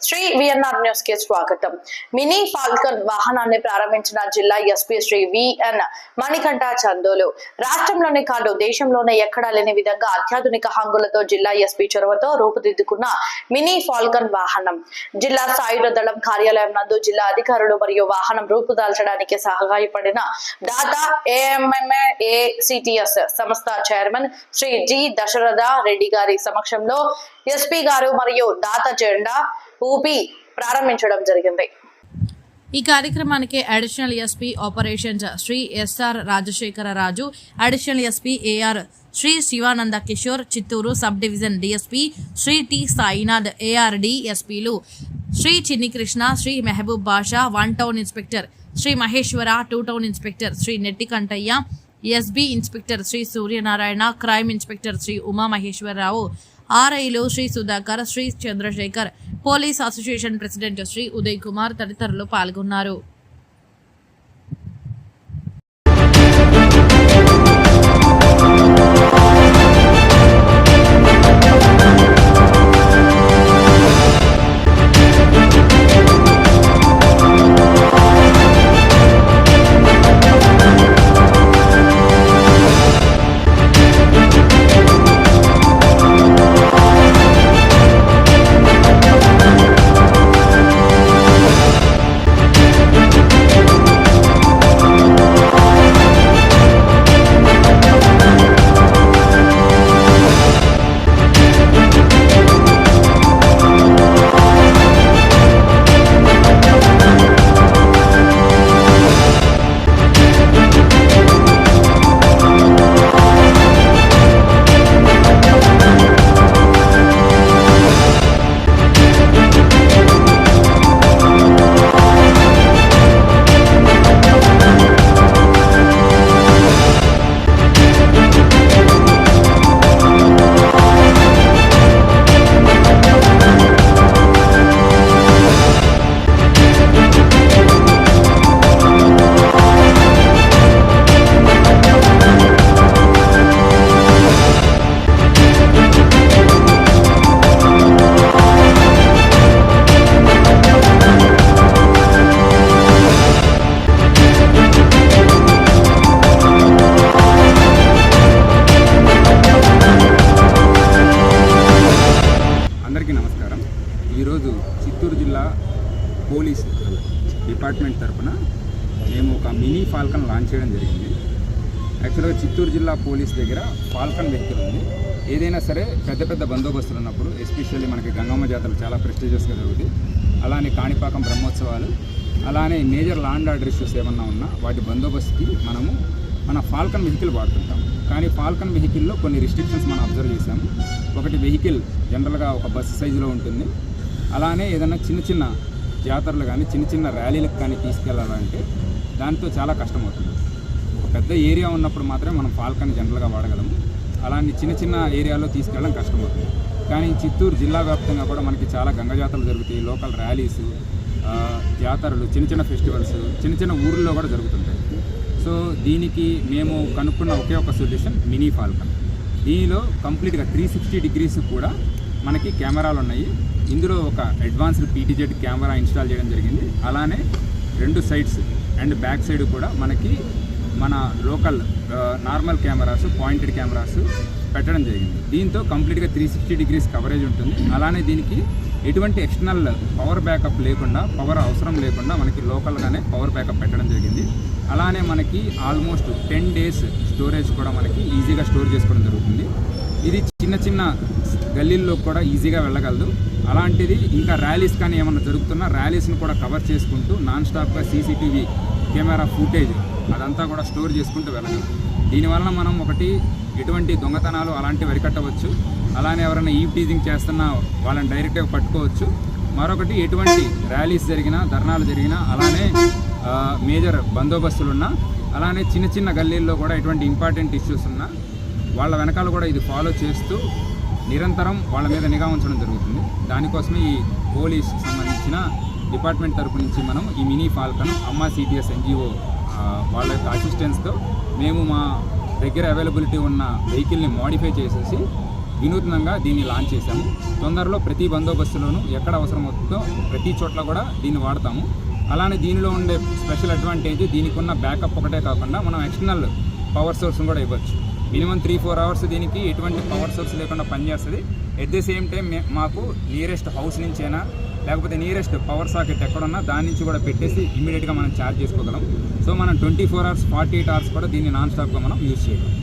Shri VNR news కి స్వాగతం. Mini Falcon వాహనాన్ని ప్రారంభించిన జిల్లా ఎస్పీ శ్రీ విఎన్ మణికంఠ చందోలు. రాష్ట్రంలోనే కాదు దేశంలోనే ఎక్కడా లేని విధంగా అత్యాధునిక హంగులతో జిల్లా ఎస్పీ చొరవతో రూపుదిద్దుకున్న మినీ ఫాల్కన్ వాహనం జిల్లా సాయుధ దళం కార్యాలయం నందు జిల్లా అధికారులు మరియు వాహనం రూపుదాల్చడానికి సహాయపడిన దాదా AMMACTS సంస్థ చైర్మన్ శ్రీ జి దశరథ రెడ్డి గారి సమక్షంలో ఎస్పీ గారు మరియు దాత జెండా ఊపి ప్రారంభించడం జరిగింది. ఈ కార్యక్రమానికి additional SP operations Shri SR Rajasekhara Raju, additional SP AR Shri Sivananda Kishore, Chittoor sub division DSP Shri T Sainath, ARD ఎస్పీలు Shri Chinni Krishna, Shri Mehboob Basha, 1 town inspector Shri Maheshwara, 2 town inspector Shri Nettikantaiah, SB inspector Shri Suryanarayana, crime inspector Shri Uma Maheswara Rao, ఆర్ఐలు Shri Sudhakar, Shri Chandrasekhar, police association president Shri Uday Kumar తదితరులు పాల్గొన్నారు. ఈరోజు చిత్తూరు జిల్లా పోలీస్ డిపార్ట్మెంట్ తరఫున మేము ఒక మినీ ఫాల్కన్ లాంచ్ చేయడం జరిగింది. యాక్చువల్గా చిత్తూరు జిల్లా పోలీస్ దగ్గర ఫాల్కన్ వెహికల్ ఉంది. ఏదైనా సరే పెద్ద పెద్ద బందోబస్తులు ఉన్నప్పుడు, ఎస్పెషల్లీ మనకి గంగమ్మ జాతరలు చాలా ప్రెస్టీజియస్గా జరుగుతాయి, అలానే కాణిపాకం బ్రహ్మోత్సవాలు, అలానే major law and order issues ఏమన్నా ఉన్నా వాటి బందోబస్తుకి మనము మన ఫాల్కన్ వెహికల్ వాడుతుంటాం. కానీ ఫాల్కన్ వెహికల్లో కొన్ని రిస్ట్రిక్షన్స్ మనం అబ్జర్వ్ చేసాము. ఒకటి, వెహికల్ జనరల్గా ఒక బస్సు సైజులో ఉంటుంది. అలానే ఏదైనా చిన్న చిన్న జాతరలు కానీ చిన్న చిన్న ర్యాలీలకు కానీ తీసుకెళ్లాలంటే దాంతో చాలా కష్టమవుతుంది. ఒక పెద్ద ఏరియా ఉన్నప్పుడు మాత్రమే మనం ఫాల్కన్ జనరల్గా వాడగలము. అలాంటి చిన్న చిన్న ఏరియాలో తీసుకెళ్ళడం కష్టమవుతుంది. కానీ చిత్తూరు జిల్లా వ్యాప్తంగా కూడా మనకి చాలా గంగ జాతరలు జరుగుతాయి, లోకల్ ర్యాలీస్, జాతరలు, చిన్న చిన్న ఫెస్టివల్స్ చిన్న చిన్న ఊర్లో కూడా జరుగుతుంటాయి. సో దీనికి మేము కనుక్కున్న ఒకే ఒక సొల్యూషన్ మినీ ఫాల్కన్. దీనిలో కంప్లీట్గా 360 డిగ్రీస్ కూడా మనకి కెమెరాలు ఉన్నాయి. ఇందులో ఒక అడ్వాన్స్డ్ PTZ కెమెరా ఇన్స్టాల్ చేయడం జరిగింది. అలానే 2 సైడ్స్ అండ్ బ్యాక్ సైడ్ కూడా మనకి మన local normal cameras, pointed cameras పెట్టడం జరిగింది. దీంతో కంప్లీట్గా 360 డిగ్రీస్ కవరేజ్ ఉంటుంది. అలానే దీనికి ఎటువంటి ఎక్స్టర్నల్ పవర్ బ్యాకప్ లేకుండా, పవర్ అవసరం లేకుండా మనకి లోకల్గానే పవర్ బ్యాకప్ పెట్టడం జరిగింది. అలానే మనకి ఆల్మోస్ట్ 10 డేస్ స్టోరేజ్ కూడా మనకి ఈజీగా స్టోర్ చేసుకోవడం జరుగుతుంది. ఇది చిన్న చిన్న గల్లీల్లో కూడా ఈజీగా వెళ్ళగలదు. అలాంటిది ఇంకా ర్యాలీస్ కానీ ఏమన్నా జరుగుతున్నా ర్యాలీస్ని కూడా కవర్ చేసుకుంటూ నాన్ స్టాప్గా CCTV కెమెరా ఫుటేజ్ అదంతా కూడా స్టోర్ చేసుకుంటూ వెళ్ళగలదు. దీనివల్ల మనం ఒకటి, ఎటువంటి దొంగతనాలు అలాంటివి అరికట్టవచ్చు. అలానే ఎవరైనా ఈవ్ టీజింగ్ చేస్తున్నా వాళ్ళని డైరెక్ట్గా పట్టుకోవచ్చు. మరొకటి, ఎటువంటి ర్యాలీస్ జరిగినా, ధర్నాలు జరిగినా, అలానే మేజర్ బందోబస్తులున్నా, అలానే చిన్న చిన్న గల్లీల్లో కూడా ఎటువంటి ఇంపార్టెంట్ ఇష్యూస్ ఉన్నా వాళ్ళ వెనకాల కూడా ఇది ఫాలో చేస్తూ నిరంతరం వాళ్ళ మీద నిఘా ఉంచడం జరుగుతుంది. దానికోసమే ఈ పోలీస్ సంబంధించిన డిపార్ట్మెంట్ తరపు నుంచి మనం ఈ మినీ ఫాల్కన్ అమ్మా CTS NGO వాళ్ళ యొక్క అసిస్టెన్స్తో మేము మా దగ్గర అవైలబిలిటీ ఉన్న వెహికల్ని మోడిఫై చేసేసి వినూత్నంగా దీన్ని లాంచ్ చేశాము. తొందరలో ప్రతి బందోబస్తులోనూ ఎక్కడ అవసరం అవుతుందో ప్రతి చోట్ల కూడా దీన్ని వాడతాము. అలానే దీనిలో ఉండే స్పెషల్ అడ్వాంటేజ్ దీనికి ఉన్న బ్యాకప్ ఒకటే కాకుండా మనం ఎక్స్టర్నల్ పవర్ సోర్స్ని కూడా ఇవ్వచ్చు. మినిమం 3-4 అవర్స్ దీనికి ఎటువంటి పవర్ సోర్స్ లేకుండా పనిచేస్తుంది. ఎట్ ది సేమ్ టైం మాకు నియరెస్ట్ హౌస్ నుంచైనా లేకపోతే నియరెస్ట్ పవర్ సాకెట్ ఎక్కడున్నా దాని నుంచి కూడా పెట్టేసి ఇమీడియట్గా మనం ఛార్జ్ చేసుకోగలం. సో మనం 24 అవర్స్ 48 అవర్స్ కూడా దీన్ని నాన్ స్టాప్గా మనం యూజ్ చేయగలం.